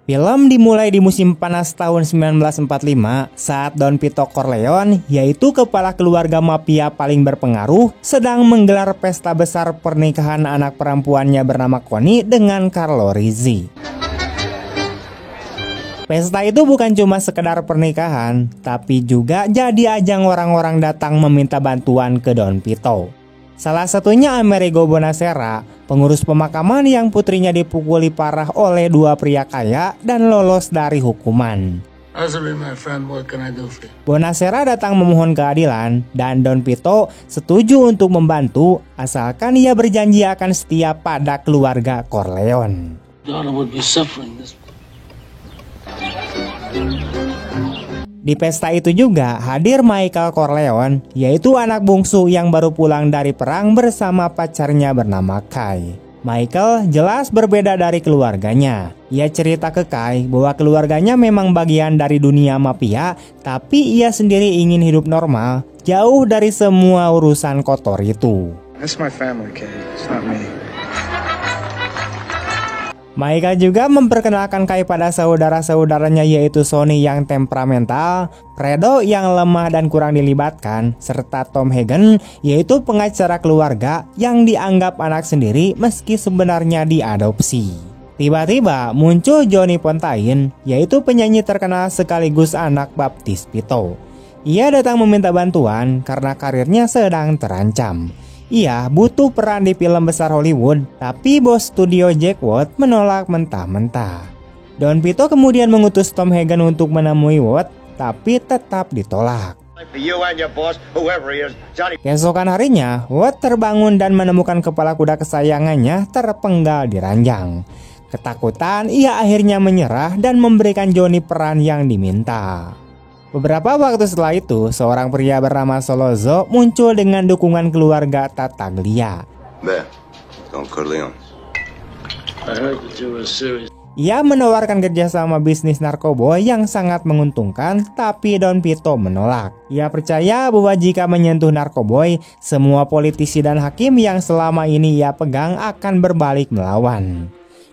Film dimulai di musim panas tahun 1945 saat Don Vito Corleone, yaitu kepala keluarga mafia paling berpengaruh, sedang menggelar pesta besar pernikahan anak perempuannya bernama Connie dengan Carlo Rizzi. Pesta itu bukan cuma sekedar pernikahan, tapi juga jadi ajang orang-orang datang meminta bantuan ke Don Vito. Salah satunya Amerigo Bonasera, pengurus pemakaman yang putrinya dipukuli parah oleh dua pria kaya dan lolos dari hukuman. Bonasera datang memohon keadilan dan Don Vito setuju untuk membantu asalkan ia berjanji akan setia pada keluarga Corleone. Di pesta itu juga hadir Michael Corleone, yaitu anak bungsu yang baru pulang dari perang bersama pacarnya bernama Kay. Michael jelas berbeda dari keluarganya. Ia cerita ke Kay bahwa keluarganya memang bagian dari dunia mafia, tapi ia sendiri ingin hidup normal, jauh dari semua urusan kotor itu. That's my family, Kay. It's not me. Michael juga memperkenalkan Kay pada saudara-saudaranya, yaitu Sonny yang temperamental, Fredo yang lemah dan kurang dilibatkan, serta Tom Hagen, yaitu pengacara keluarga yang dianggap anak sendiri meski sebenarnya diadopsi. Tiba-tiba muncul Johnny Fontaine, yaitu penyanyi terkenal sekaligus anak baptis Vito. Ia datang meminta bantuan karena karirnya sedang terancam. Ia butuh peran di film besar Hollywood, tapi bos studio Jack Watt menolak mentah-mentah. Don Vito kemudian mengutus Tom Hagen untuk menemui Watt, tapi tetap ditolak. Keesokan harinya, Watt terbangun dan menemukan kepala kuda kesayangannya terpenggal di ranjang. Ketakutan, ia akhirnya menyerah dan memberikan Johnny peran yang diminta. Beberapa waktu setelah itu, seorang pria bernama Solozzo muncul dengan dukungan keluarga Tattaglia. Ia menawarkan kerjasama bisnis narkoba yang sangat menguntungkan, tapi Don Vito menolak. Ia percaya bahwa jika menyentuh narkoba, semua politisi dan hakim yang selama ini ia pegang akan berbalik melawan.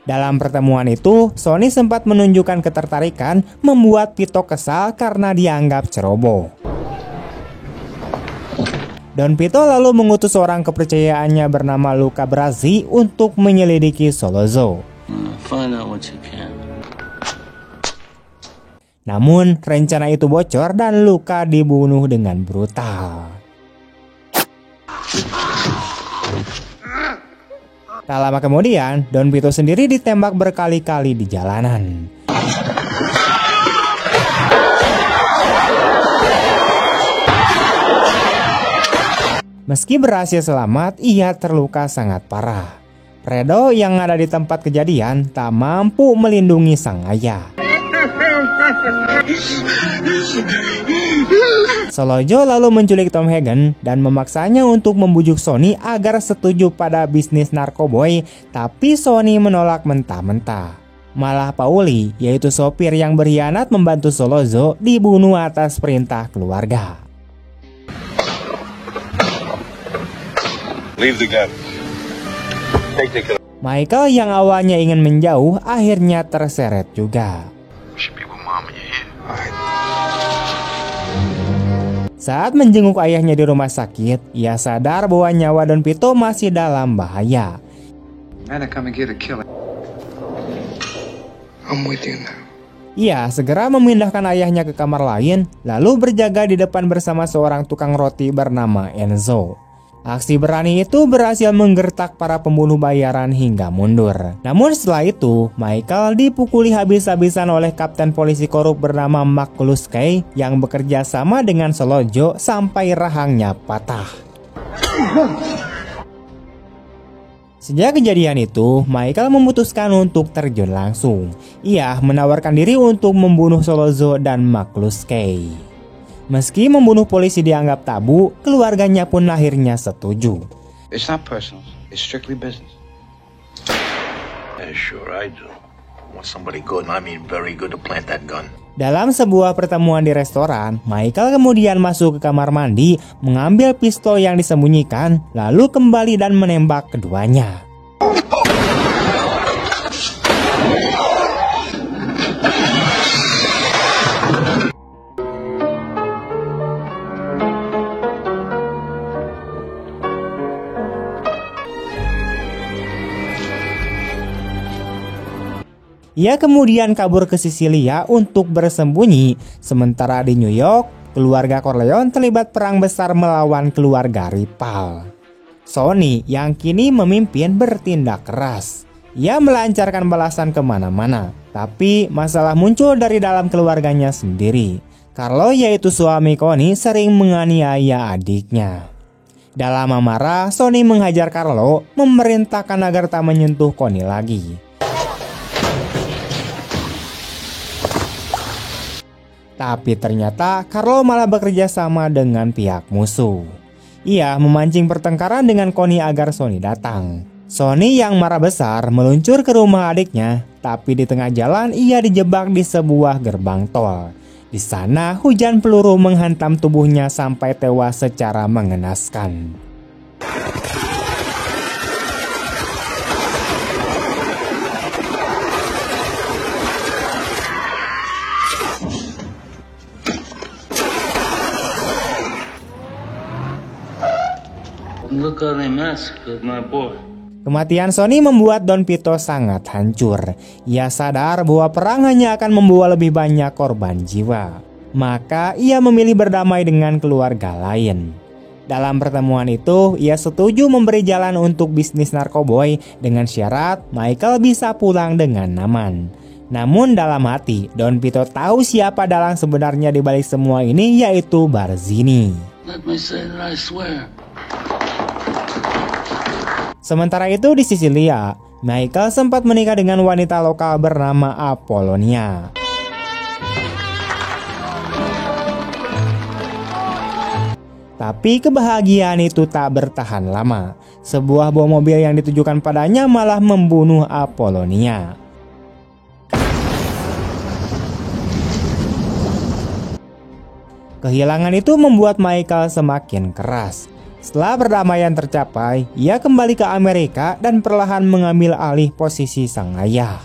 Dalam pertemuan itu, Sonny sempat menunjukkan ketertarikan, membuat Vito kesal karena dianggap ceroboh. Don Vito lalu mengutus orang kepercayaannya bernama Luca Brasi untuk menyelidiki Solozzo. Namun, rencana itu bocor dan Luca dibunuh dengan brutal. Tak lama kemudian, Don Vito sendiri ditembak berkali-kali di jalanan. Meski berhasil selamat, ia terluka sangat parah. Fredo yang ada di tempat kejadian tak mampu melindungi sang ayah. Solozzo lalu menculik Tom Hagen dan memaksanya untuk membujuk Sonny agar setuju pada bisnis narkoboy, tapi Sonny menolak mentah-mentah. Malah Pauli, yaitu sopir yang berkhianat membantu Solozzo, dibunuh atas perintah keluarga. Michael yang awalnya ingin menjauh akhirnya terseret juga. Saat menjenguk ayahnya di rumah sakit, ia sadar bahwa nyawa Don Vito masih dalam bahaya. Ia segera memindahkan ayahnya ke kamar lain, lalu berjaga di depan bersama seorang tukang roti bernama Enzo. Aksi berani itu berhasil menggertak para pembunuh bayaran hingga mundur. Namun setelah itu, Michael dipukuli habis-habisan oleh kapten polisi korup bernama McCluskey yang bekerja sama dengan Solozzo sampai rahangnya patah. Sejak kejadian itu, Michael memutuskan untuk terjun langsung. Ia menawarkan diri untuk membunuh Solozzo dan McCluskey. Meski membunuh polisi dianggap tabu, keluarganya pun akhirnya setuju. It's not personal, it's strictly business. Yeah, sure I do. Want somebody good, I mean very good to plant that gun. Dalam sebuah pertemuan di restoran, Michael kemudian masuk ke kamar mandi, mengambil pistol yang disembunyikan, lalu kembali dan menembak keduanya. Ia kemudian kabur ke Sisilia untuk bersembunyi, sementara di New York, keluarga Corleone terlibat perang besar melawan keluarga Rival. Sonny yang kini memimpin bertindak keras. Ia melancarkan balasan kemana-mana, tapi masalah muncul dari dalam keluarganya sendiri. Carlo, yaitu suami Connie, sering menganiaya adiknya. Dalam amarah, Sonny menghajar Carlo, memerintahkan agar tak menyentuh Connie lagi. Tapi ternyata Carlo malah bekerja sama dengan pihak musuh. Ia memancing pertengkaran dengan Connie agar Sonny datang. Sonny yang marah besar meluncur ke rumah adiknya, tapi di tengah jalan ia dijebak di sebuah gerbang tol. Di sana hujan peluru menghantam tubuhnya sampai tewas secara mengenaskan. Look how they massacred my boy. Kematian Sonny membuat Don Vito sangat hancur. Ia sadar bahwa perang hanya akan membawa lebih banyak korban jiwa. Maka ia memilih berdamai dengan keluarga lain. Dalam pertemuan itu, ia setuju memberi jalan untuk bisnis narkoboy dengan syarat Michael bisa pulang dengan aman. Namun dalam hati, Don Vito tahu siapa dalang sebenarnya di balik semua ini, yaitu Barzini. Let me say that I swear. Sementara itu di Sisilia, Michael sempat menikah dengan wanita lokal bernama Apollonia. Tapi kebahagiaan itu tak bertahan lama. Sebuah bom mobil yang ditujukan padanya malah membunuh Apollonia. Kehilangan itu membuat Michael semakin keras. Setelah perdamaian tercapai, ia kembali ke Amerika dan perlahan mengambil alih posisi sang ayah.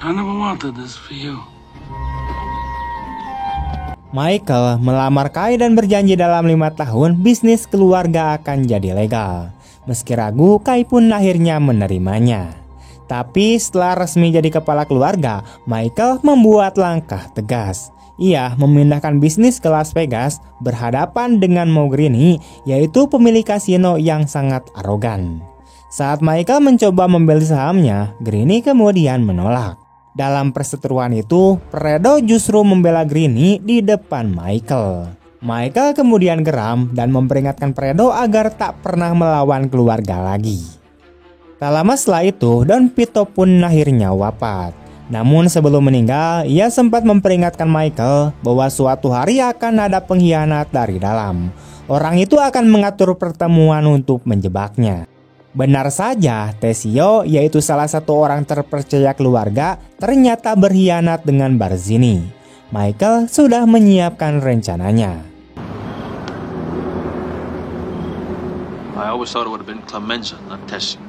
I never wanted this for you. Michael melamar Kay dan berjanji dalam 5 tahun bisnis keluarga akan jadi legal. Meski ragu, Kay pun akhirnya menerimanya. Tapi setelah resmi jadi kepala keluarga, Michael membuat langkah tegas. Ia memindahkan bisnis ke Las Vegas berhadapan dengan Mogherini, yaitu pemilik kasino yang sangat arogan. Saat Michael mencoba membeli sahamnya, Greene kemudian menolak. Dalam perseteruan itu, Fredo justru membela Greene di depan Michael. Michael kemudian geram dan memperingatkan Fredo agar tak pernah melawan keluarga lagi. Tak lama setelah itu, Don Vito pun akhirnya wafat. Namun sebelum meninggal, ia sempat memperingatkan Michael bahwa suatu hari akan ada pengkhianat dari dalam. Orang itu akan mengatur pertemuan untuk menjebaknya. Benar saja, Tessio, yaitu salah satu orang terpercaya keluarga, ternyata berkhianat dengan Barzini. Michael sudah menyiapkan rencananya. I always thought it would have been Clemenza, not Tessio.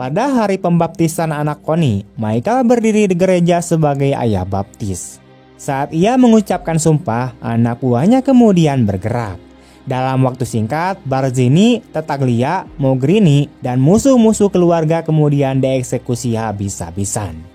Pada hari pembaptisan anak Connie, Michael berdiri di gereja sebagai ayah baptis. Saat ia mengucapkan sumpah, anak buahnya kemudian bergerak. Dalam waktu singkat, Barzini, Tattaglia, Mogherini, dan musuh-musuh keluarga kemudian dieksekusi habis-habisan.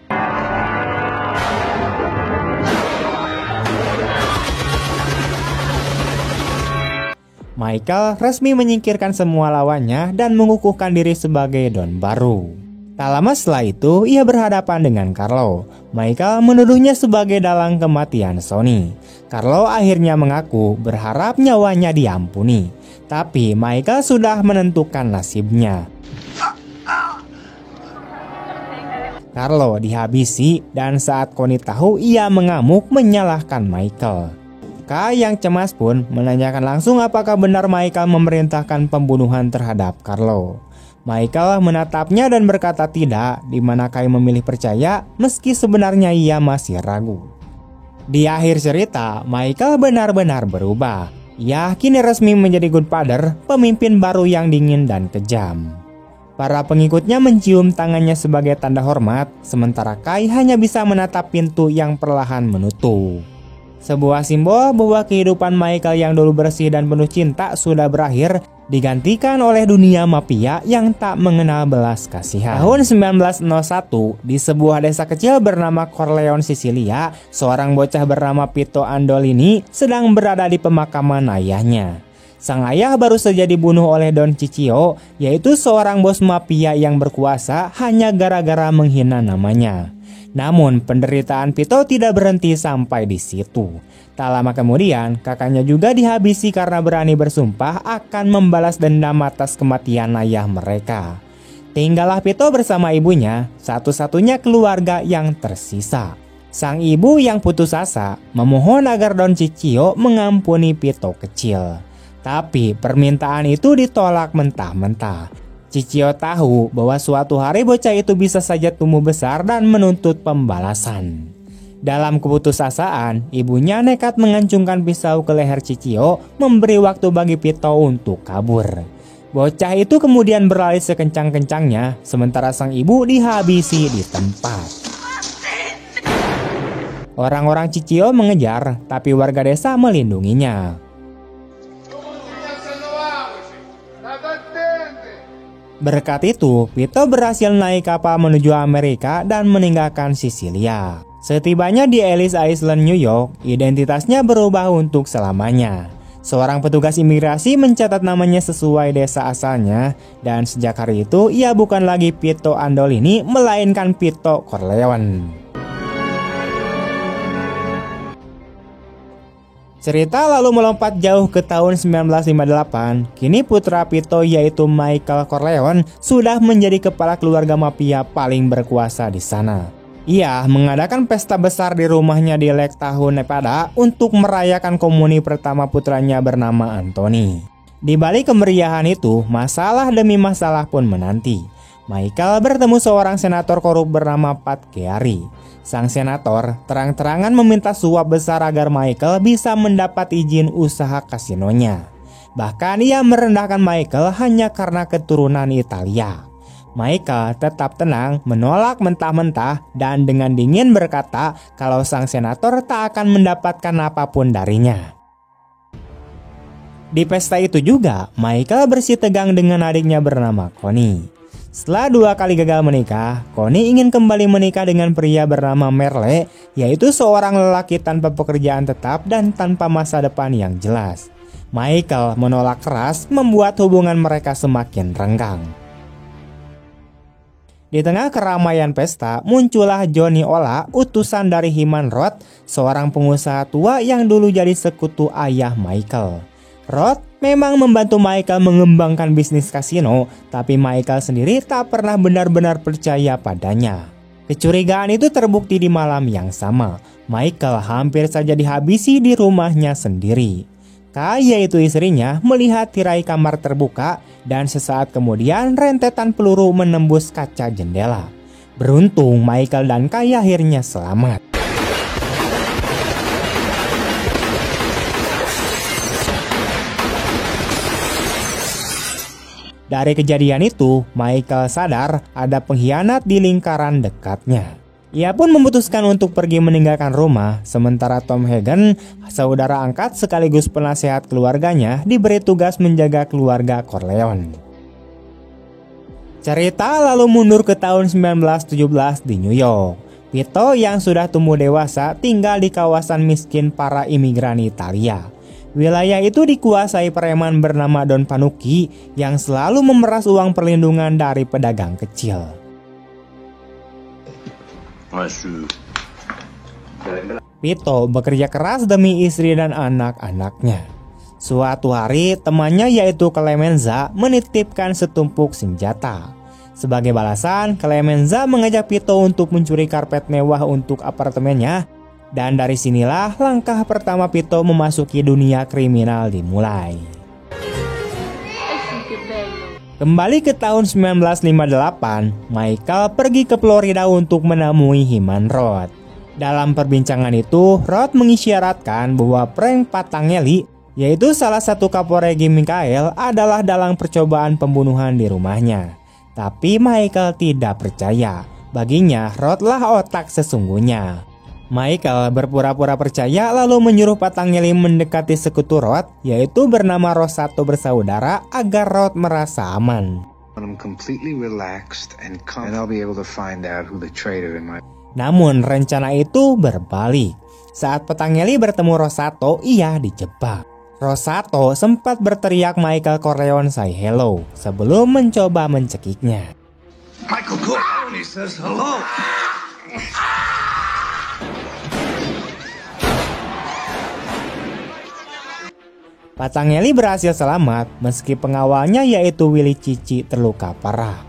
Michael resmi menyingkirkan semua lawannya dan mengukuhkan diri sebagai Don baru. Tak lama setelah itu, ia berhadapan dengan Carlo. Michael menuduhnya sebagai dalang kematian Sonny. Carlo akhirnya mengaku berharap nyawanya diampuni. Tapi Michael sudah menentukan nasibnya. Carlo dihabisi dan saat Connie tahu, ia mengamuk menyalahkan Michael. Kay yang cemas pun menanyakan langsung apakah benar Michael memerintahkan pembunuhan terhadap Carlo. Michael menatapnya dan berkata tidak, di mana Kay memilih percaya meski sebenarnya ia masih ragu. Di akhir cerita, Michael benar-benar berubah. Ia kini resmi menjadi Gunpowder, pemimpin baru yang dingin dan kejam. Para pengikutnya mencium tangannya sebagai tanda hormat, sementara Kay hanya bisa menatap pintu yang perlahan menutup. Sebuah simbol bahwa kehidupan Michael yang dulu bersih dan penuh cinta sudah berakhir, digantikan oleh dunia mafia yang tak mengenal belas kasihan. Tahun 1901, di sebuah desa kecil bernama Corleone, Sisilia, seorang bocah bernama Vito Andolini sedang berada di pemakaman ayahnya. Sang ayah baru saja dibunuh oleh Don Ciccio, yaitu seorang bos mafia yang berkuasa hanya gara-gara menghina namanya. Namun penderitaan Vito tidak berhenti sampai di situ. Tak lama kemudian, kakaknya juga dihabisi karena berani bersumpah akan membalas dendam atas kematian ayah mereka. Tinggallah Vito bersama ibunya, satu-satunya keluarga yang tersisa. Sang ibu yang putus asa memohon agar Don Ciccio mengampuni Vito kecil. Tapi permintaan itu ditolak mentah-mentah. Ciccio tahu bahwa suatu hari bocah itu bisa saja tumbuh besar dan menuntut pembalasan. Dalam keputusasaan, ibunya nekat mengancungkan pisau ke leher Ciccio, memberi waktu bagi Vito untuk kabur. Bocah itu kemudian berlari sekencang-kencangnya, sementara sang ibu dihabisi di tempat. Orang-orang Ciccio mengejar, tapi warga desa melindunginya. Berkat itu, Vito berhasil naik kapal menuju Amerika dan meninggalkan Sisilia. Setibanya di Ellis Island, New York, identitasnya berubah untuk selamanya. Seorang petugas imigrasi mencatat namanya sesuai desa asalnya, dan sejak hari itu ia bukan lagi Vito Andolini, melainkan Vito Corleone. Cerita lalu melompat jauh ke tahun 1958. Kini putra Vito yaitu Michael Corleone sudah menjadi kepala keluarga mafia paling berkuasa di sana. Ia mengadakan pesta besar di rumahnya di Lake Tahoe, Nevada untuk merayakan komuni pertama putranya bernama Anthony. Di balik kemeriahan itu, masalah demi masalah pun menanti. Michael bertemu seorang senator korup bernama Pat Geary. Sang senator terang-terangan meminta suap besar agar Michael bisa mendapat izin usaha kasinonya. Bahkan ia merendahkan Michael hanya karena keturunan Italia. Michael tetap tenang, menolak mentah-mentah, dan dengan dingin berkata kalau sang senator tak akan mendapatkan apapun darinya. Di pesta itu juga, Michael bersih tegang dengan adiknya bernama Connie. Setelah 2 kali gagal menikah, Connie ingin kembali menikah dengan pria bernama Merle, yaitu seorang lelaki tanpa pekerjaan tetap dan tanpa masa depan yang jelas. Michael menolak keras, membuat hubungan mereka semakin renggang. Di tengah keramaian pesta, muncullah Johnny Ola, utusan dari Hyman Roth, seorang pengusaha tua yang dulu jadi sekutu ayah Michael. Roth memang membantu Michael mengembangkan bisnis kasino, tapi Michael sendiri tak pernah benar-benar percaya padanya. Kecurigaan itu terbukti di malam yang sama. Michael hampir saja dihabisi di rumahnya sendiri. Kaya itu istrinya melihat tirai kamar terbuka dan sesaat kemudian rentetan peluru menembus kaca jendela. Beruntung Michael dan Kay akhirnya selamat. Dari kejadian itu, Michael sadar ada pengkhianat di lingkaran dekatnya. Ia pun memutuskan untuk pergi meninggalkan rumah, sementara Tom Hagen, saudara angkat sekaligus penasehat keluarganya, diberi tugas menjaga keluarga Corleone. Cerita lalu mundur ke tahun 1917 di New York. Vito yang sudah tumbuh dewasa tinggal di kawasan miskin para imigran Italia. Wilayah itu dikuasai preman bernama Don Panucci yang selalu memeras uang perlindungan dari pedagang kecil. Vito bekerja keras demi istri dan anak-anaknya. Suatu hari temannya yaitu Clemenza menitipkan setumpuk senjata. Sebagai balasan, Clemenza mengajak Vito untuk mencuri karpet mewah untuk apartemennya. Dan dari sinilah langkah pertama Vito memasuki dunia kriminal dimulai. Kembali ke tahun 1958, Michael pergi ke Florida untuk menemui Hyman Roth. Dalam perbincangan itu, Roth mengisyaratkan bahwa Frank Patangelli, yaitu salah satu Kapolregi Michael, adalah dalam percobaan pembunuhan di rumahnya. Tapi Michael tidak percaya. Baginya, Roth lah otak sesungguhnya. Michael berpura-pura percaya lalu menyuruh Patangeli mendekati sekutu Rod, yaitu bernama Rosato bersaudara, agar Rod merasa aman. When I'm completely relaxed and calm, and I'll be able to find out who the traitor in my... Namun rencana itu berbalik. Saat Patangeli bertemu Rosato, ia dijebak. Rosato sempat berteriak Michael Corleone say hello sebelum mencoba mencekiknya. Michael Corleone says hello. Patangeli berhasil selamat meski pengawalnya yaitu Willy Cici terluka parah.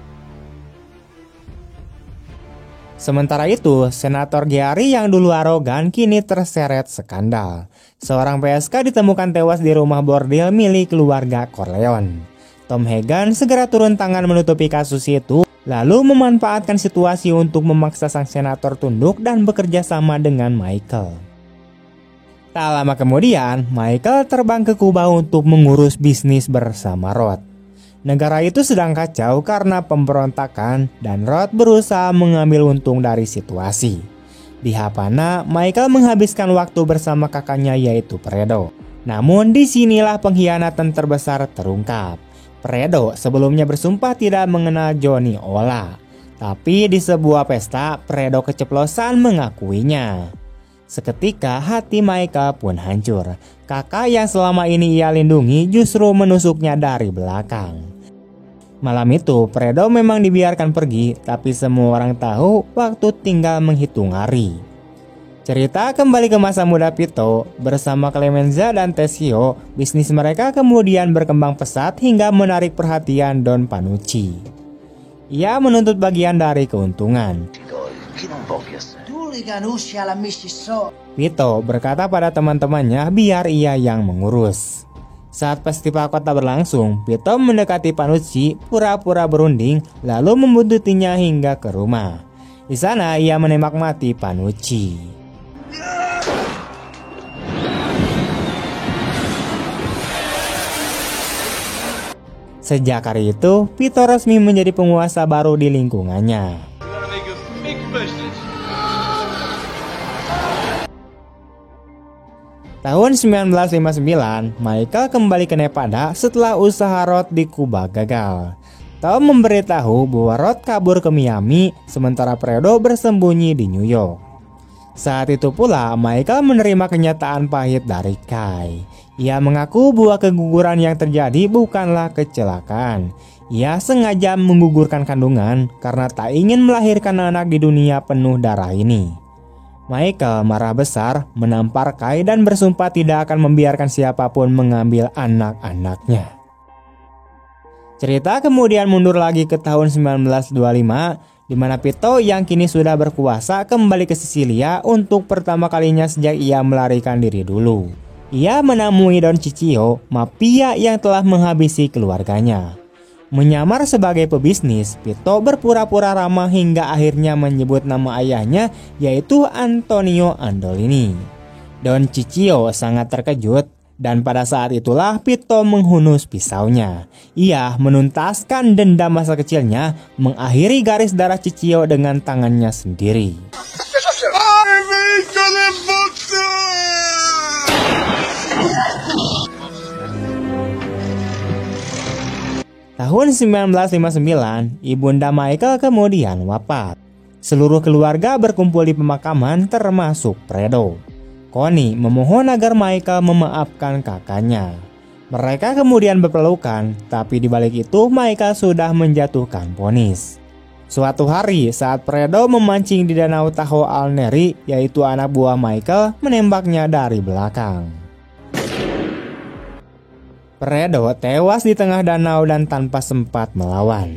Sementara itu, Senator Geary yang dulu arogan kini terseret skandal. Seorang PSK ditemukan tewas di rumah bordil milik keluarga Corleone. Tom Hagen segera turun tangan menutupi kasus itu, lalu memanfaatkan situasi untuk memaksa sang senator tunduk dan bekerja sama dengan Michael. Tak lama kemudian, Michael terbang ke Kuba untuk mengurus bisnis bersama Rod. Negara itu sedang kacau karena pemberontakan dan Rod berusaha mengambil untung dari situasi. Di Havana, Michael menghabiskan waktu bersama kakaknya yaitu Fredo. Namun disinilah pengkhianatan terbesar terungkap. Fredo sebelumnya bersumpah tidak mengenal Johnny Ola. Tapi di sebuah pesta, Fredo keceplosan mengakuinya. Seketika hati Michael pun hancur. Kakak yang selama ini ia lindungi justru menusuknya dari belakang. Malam itu Fredo memang dibiarkan pergi, tapi semua orang tahu waktu tinggal menghitung hari. Cerita kembali ke masa muda Vito. Bersama Clemenza dan Tessio, bisnis mereka kemudian berkembang pesat hingga menarik perhatian Don Panucci. Ia menuntut bagian dari keuntungan. Vito berkata pada teman-temannya biar ia yang mengurus. Saat festival kota berlangsung, Vito mendekati Panucci, pura-pura berunding, lalu membuntutinya hingga ke rumah. Di sana ia menembak mati Panucci. Sejak hari itu, Vito resmi menjadi penguasa baru di lingkungannya. Tahun 1959, Michael kembali ke Nevada setelah usaha Rod di Kuba gagal. Tom memberitahu bahwa Rod kabur ke Miami, sementara Fredo bersembunyi di New York. Saat itu pula, Michael menerima kenyataan pahit dari Kai. Ia mengaku bahwa keguguran yang terjadi bukanlah kecelakaan. Ia sengaja menggugurkan kandungan karena tak ingin melahirkan anak di dunia penuh darah ini. Michael marah besar, menampar Kai dan bersumpah tidak akan membiarkan siapapun mengambil anak-anaknya. Cerita kemudian mundur lagi ke tahun 1925, di mana Vito yang kini sudah berkuasa kembali ke Sisilia untuk pertama kalinya sejak ia melarikan diri dulu. Ia menemui Don Ciccio, mafia yang telah menghabisi keluarganya. Menyamar sebagai pebisnis, Vito berpura-pura ramah hingga akhirnya menyebut nama ayahnya yaitu Antonio Andolini. Don Ciccio sangat terkejut dan pada saat itulah Vito menghunus pisaunya. Ia menuntaskan dendam masa kecilnya, mengakhiri garis darah Ciccio dengan tangannya sendiri. Tahun 1959, Ibunda Michael kemudian wafat. Seluruh keluarga berkumpul di pemakaman termasuk Fredo. Connie memohon agar Michael memaafkan kakaknya. Mereka kemudian berpelukan, tapi di balik itu Michael sudah menjatuhkan vonis. Suatu hari saat Fredo memancing di danau Tahoe Al Neri, yaitu anak buah Michael, menembaknya dari belakang. Fredo tewas di tengah danau dan tanpa sempat melawan.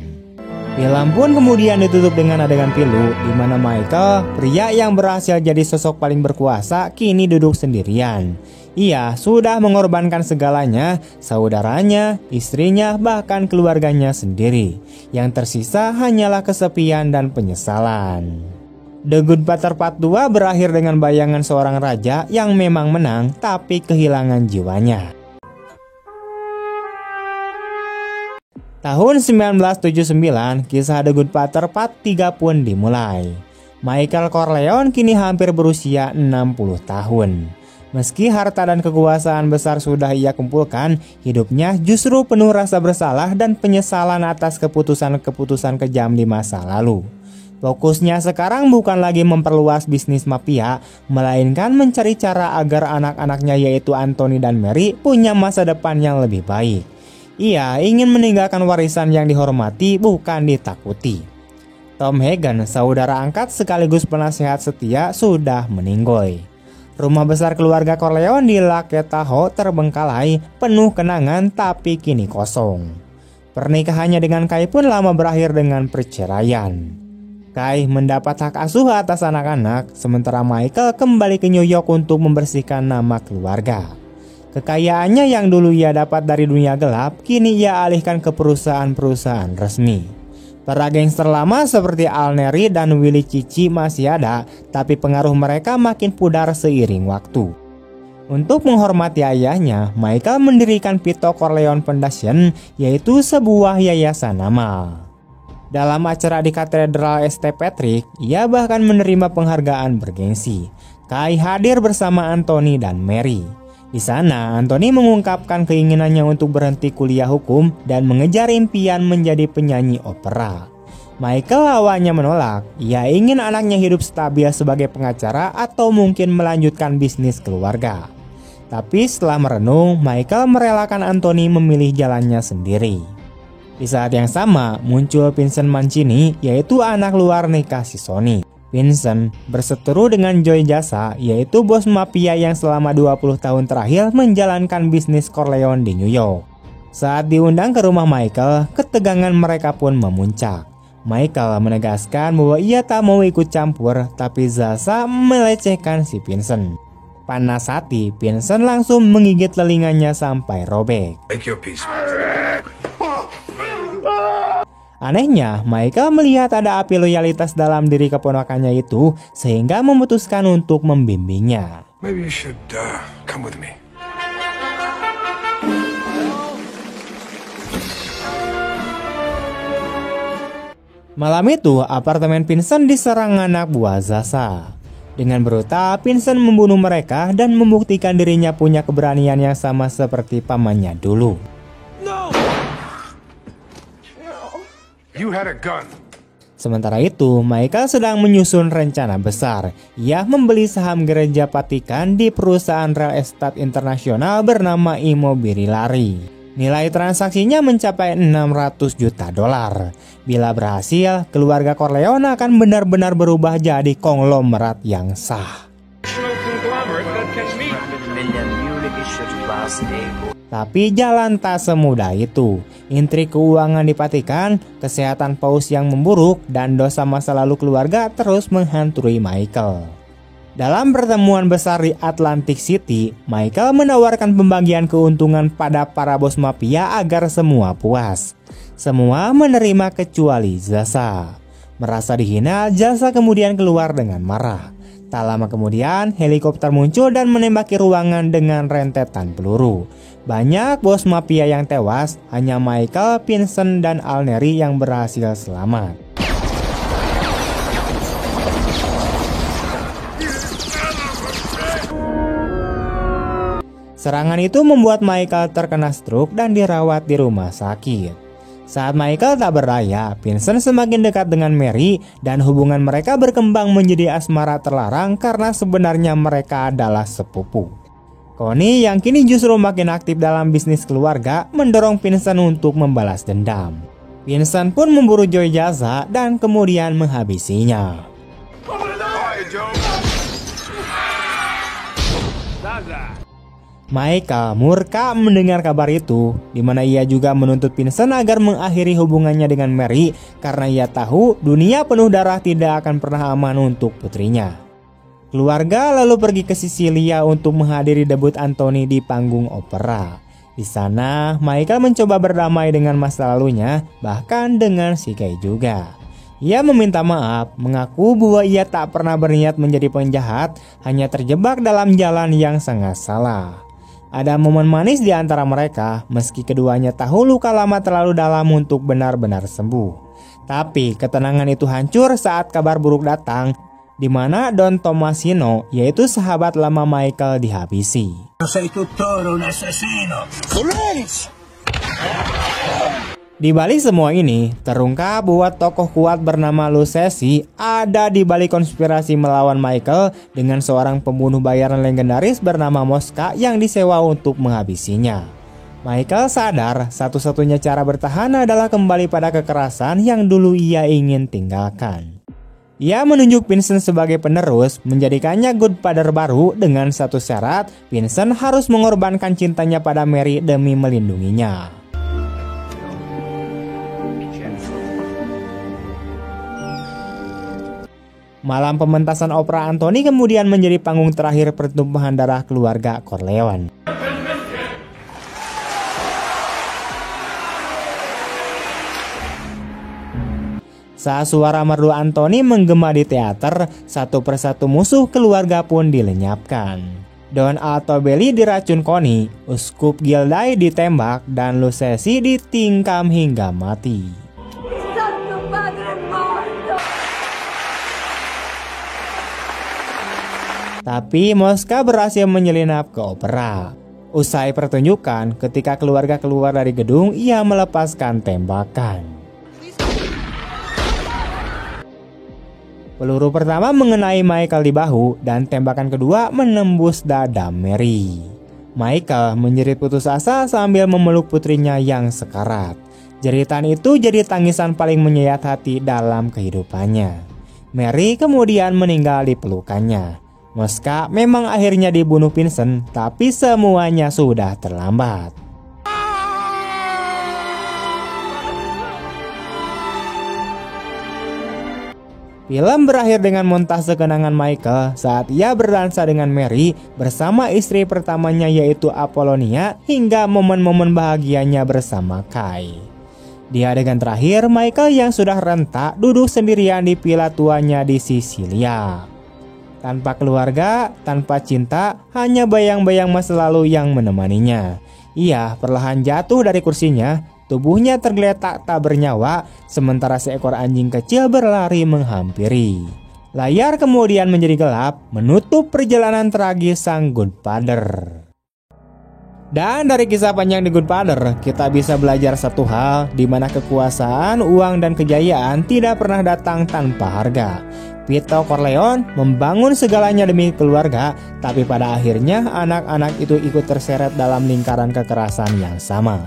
Film pun kemudian ditutup dengan adegan pilu di mana Michael, pria yang berhasil jadi sosok paling berkuasa, kini duduk sendirian. Ia sudah mengorbankan segalanya, saudaranya, istrinya, bahkan keluarganya sendiri. Yang tersisa hanyalah kesepian dan penyesalan. The Good Father Part 2 berakhir dengan bayangan seorang raja yang memang menang tapi kehilangan jiwanya. Tahun 1979, kisah The Good Father Part 3 pun dimulai. Michael Corleone kini hampir berusia 60 tahun. Meski harta dan kekuasaan besar sudah ia kumpulkan, hidupnya justru penuh rasa bersalah dan penyesalan atas keputusan-keputusan kejam di masa lalu. Fokusnya sekarang bukan lagi memperluas bisnis mafia, melainkan mencari cara agar anak-anaknya yaitu Anthony dan Mary punya masa depan yang lebih baik. Ia ingin meninggalkan warisan yang dihormati, bukan ditakuti. Tom Hagen, saudara angkat sekaligus penasehat setia, sudah meninggoy. Rumah besar keluarga Corleone di Lake Tahoe terbengkalai, penuh kenangan tapi kini kosong. Pernikahannya dengan Kay pun lama berakhir dengan perceraian. Kay mendapat hak asuh atas anak-anak, sementara Michael kembali ke New York untuk membersihkan nama keluarga. Kekayaannya yang dulu ia dapat dari dunia gelap, kini ia alihkan ke perusahaan-perusahaan resmi. Para gangster lama seperti Al Neri dan Willie Cici masih ada, tapi pengaruh mereka makin pudar seiring waktu. Untuk menghormati ayahnya, Michael mendirikan Vito Corleone Foundation, yaitu sebuah yayasan amal. Dalam acara di Katedral St. Patrick, ia bahkan menerima penghargaan bergengsi. Kay hadir bersama Anthony dan Mary. Di sana, Anthony mengungkapkan keinginannya untuk berhenti kuliah hukum dan mengejar impian menjadi penyanyi opera. Michael awalnya menolak, ia ingin anaknya hidup stabil sebagai pengacara atau mungkin melanjutkan bisnis keluarga. Tapi setelah merenung, Michael merelakan Anthony memilih jalannya sendiri. Di saat yang sama, muncul Vincent Mancini, yaitu anak luar nikah si Sony. Vincent berseteru dengan Joey Jasa, yaitu bos mafia yang selama 20 tahun terakhir menjalankan bisnis Corleone di New York. Saat diundang ke rumah Michael, ketegangan mereka pun memuncak. Michael menegaskan bahwa ia tak mau ikut campur, tapi Jasa melecehkan si Vincent. Panas hati, Vincent langsung menggigit telinganya sampai robek. Take your piece. Anehnya, Michael melihat ada api loyalitas dalam diri keponakannya itu, sehingga memutuskan untuk membimbingnya. Maybe you should come with me. Malam itu, apartemen Vincent diserang anak buah Jasa. Dengan brutal, Vincent membunuh mereka dan membuktikan dirinya punya keberanian yang sama seperti pamannya dulu. You had a gun. Sementara itu, Michael sedang menyusun rencana besar. Ia membeli saham gereja Vatikan di perusahaan real estate internasional bernama Immobiliari. Nilai transaksinya mencapai 600 juta dolar. Bila berhasil, keluarga Corleone akan benar-benar berubah jadi konglomerat yang sah. Tapi jalan tak semudah itu. Intrik keuangan di Vatikan, kesehatan Paus yang memburuk, dan dosa masa lalu keluarga terus menghantui Michael. Dalam pertemuan besar di Atlantic City, Michael menawarkan pembagian keuntungan pada para bos mafia agar semua puas. Semua menerima kecuali Jasa. Merasa dihina, Jasa kemudian keluar dengan marah. Tak lama kemudian, helikopter muncul dan menembaki ruangan dengan rentetan peluru. Banyak bos mafia yang tewas, hanya Michael, Vincent, dan Al Neri yang berhasil selamat. Serangan itu membuat Michael terkena stroke dan dirawat di rumah sakit. Saat Michael tak berdaya, Vincent semakin dekat dengan Mary dan hubungan mereka berkembang menjadi asmara terlarang karena sebenarnya mereka adalah sepupu. Connie yang kini justru makin aktif dalam bisnis keluarga mendorong Vincent untuk membalas dendam. Vincent pun memburu Joey Jasa dan kemudian menghabisinya. Michael murka mendengar kabar itu, di mana ia juga menuntut Vincent agar mengakhiri hubungannya dengan Mary karena ia tahu dunia penuh darah tidak akan pernah aman untuk putrinya. Keluarga lalu pergi ke Sisilia untuk menghadiri debut Anthony di panggung opera. Di sana, Michael mencoba berdamai dengan masa lalunya, bahkan dengan si Kay juga. Ia meminta maaf, mengaku bahwa ia tak pernah berniat menjadi penjahat, hanya terjebak dalam jalan yang sangat salah. Ada momen manis di antara mereka, meski keduanya tahu luka lama terlalu dalam untuk benar-benar sembuh. Tapi ketenangan itu hancur saat kabar buruk datang. di mana Don Tomasino, yaitu sahabat lama Michael, dihabisi. Di balik semua ini, terungkap bahwa tokoh kuat bernama Lucchesi ada di balik konspirasi melawan Michael dengan seorang pembunuh bayaran legendaris bernama Mosca yang disewa untuk menghabisinya. Michael sadar satu-satunya cara bertahan adalah kembali pada kekerasan yang dulu ia ingin tinggalkan. Ia menunjuk Vincent sebagai penerus, menjadikannya Godfather baru dengan satu syarat, Vincent harus mengorbankan cintanya pada Mary demi melindunginya. Malam pementasan opera Antony kemudian menjadi panggung terakhir pertumpahan darah keluarga Corleone. Saat suara merdu Antony menggema di teater, satu persatu musuh keluarga pun dilenyapkan. Don Altobelli diracun Connie, Uskup Gildai ditembak, dan Lucchesi ditingkam hingga mati. Tapi Mosca berhasil menyelinap ke opera. Usai pertunjukan, ketika keluarga keluar dari gedung, ia melepaskan tembakan. Peluru pertama mengenai Michael di bahu dan tembakan kedua menembus dada Mary. Michael menjerit putus asa sambil memeluk putrinya yang sekarat. Jeritan itu jadi tangisan paling menyayat hati dalam kehidupannya. Mary kemudian meninggal di pelukannya. Mosca memang akhirnya dibunuh Vincent, tapi semuanya sudah terlambat. Film berakhir dengan montase kenangan Michael saat ia berdansa dengan Mary bersama istri pertamanya yaitu Apollonia hingga momen-momen bahagianya bersama Kai. Di adegan terakhir, Michael yang sudah rentak duduk sendirian di villa tuanya di Sisilia. Tanpa keluarga, tanpa cinta, hanya bayang-bayang masa lalu yang menemaninya. Ia perlahan jatuh dari kursinya, tubuhnya tergeletak tak bernyawa, sementara seekor anjing kecil berlari menghampiri. Layar kemudian menjadi gelap, menutup perjalanan tragis sang Godfather. Dan dari kisah panjang The Godfather, kita bisa belajar satu hal, di mana kekuasaan, uang, dan kejayaan tidak pernah datang tanpa harga. Vito Corleone membangun segalanya demi keluarga, tapi pada akhirnya anak-anak itu ikut terseret dalam lingkaran kekerasan yang sama.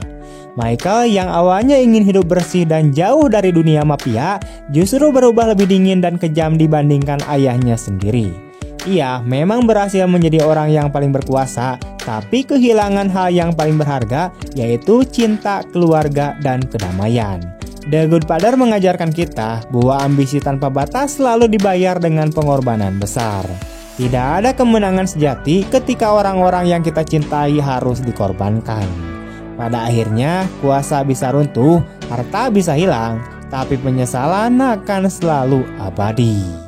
Michael yang awalnya ingin hidup bersih dan jauh dari dunia mafia, justru berubah lebih dingin dan kejam dibandingkan ayahnya sendiri. Ia memang berhasil menjadi orang yang paling berkuasa, tapi kehilangan hal yang paling berharga, yaitu cinta, keluarga, dan kedamaian. The Godfather mengajarkan kita bahwa ambisi tanpa batas selalu dibayar dengan pengorbanan besar. Tidak ada kemenangan sejati ketika orang-orang yang kita cintai harus dikorbankan. Pada akhirnya, kuasa bisa runtuh, harta bisa hilang, tapi penyesalan akan selalu abadi.